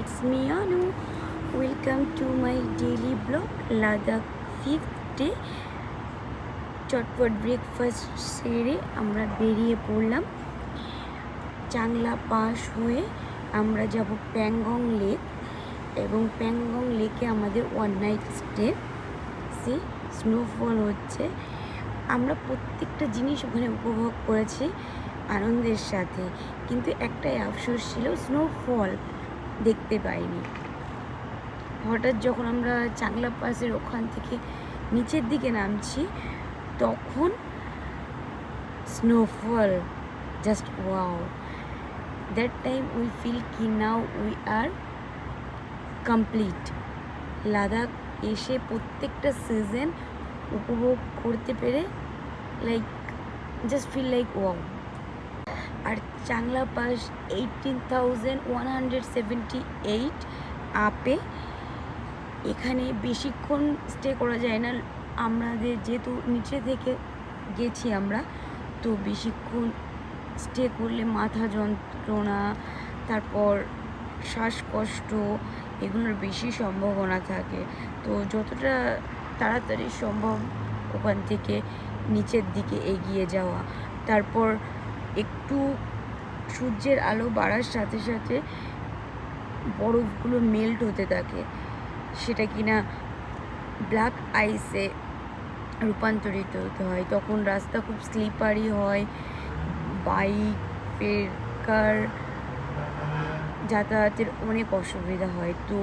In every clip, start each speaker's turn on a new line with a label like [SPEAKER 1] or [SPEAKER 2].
[SPEAKER 1] it's me Anu. Welcome to my daily blog Ladakh 5th day. চটপট breakfast সেরে আমরা বেরিয়ে পড়লাম। চাংলা পাস হয়ে আমরা যাব প্যাংগং লেক এবং প্যাংগং লেকে আমাদের ওয়ান নাইট স্টে। স্নোফল হচ্ছে, আমরা প্রত্যেকটা জিনিস ওখানে উপভোগ করেছি আনন্দের সাথে, কিন্তু একটাই আফসোস ছিল স্নোফল দেখতে পাইনি। হঠাৎ যখন আমরা চাংলা পাসের ওখান থেকে নিচের দিকে নামছি তখন snowfall just wow. That time we feel কি now we are complete. Ladakh এসে প্রত্যেকটা সিজন উপভোগ করতে পেরে like just feel like wow. আর চাংলা পাস 18,178 আপে। এখানে বেশিক্ষণ স্টে করা যায় না, আমাদের যেহেতু নিচে থেকে গেছি আমরা, তো বেশিক্ষণ স্টে করলে মাথা যন্ত্রণা, তারপর শ্বাসকষ্ট, এগুলোর বেশি সম্ভাবনা থাকে। তো যতটা তাড়াতাড়ি সম্ভব ওখান থেকে নিচের দিকে এগিয়ে যাওয়া। তারপর একটু সূর্যের আলো বাড়ার সাথে সাথে বরফগুলো মেল্ট হতে থাকে, সেটা কিনা ব্ল্যাক আইসে রূপান্তরিত হতে হয়। তখন রাস্তা খুব স্লিপারি হয়, বাইকের কার যাতায়াতের অনেক অসুবিধা হয়। তো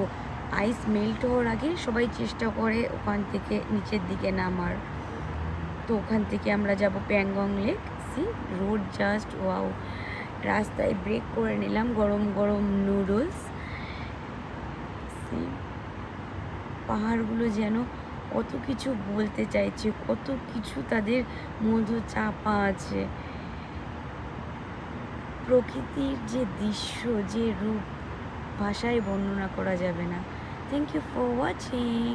[SPEAKER 1] আইস মেল্ট হওয়ার আগে সবাই চেষ্টা করে ওখান থেকে নিচের দিকে নামার। তো ওখান থেকে আমরা যাব Pangong lake. Road just wow. রাস্তায় ব্রেক করে নিলাম গরম গরম নুডলস। পাহাড়গুলো যেন কত কিছু বলতে চাইছে, কত কিছু তাদের মধ্যে চাপা আছে। প্রকৃতির যে দৃশ্য, যে রূপ, ভাষায় বর্ণনা করা যাবে না। Thank you for watching.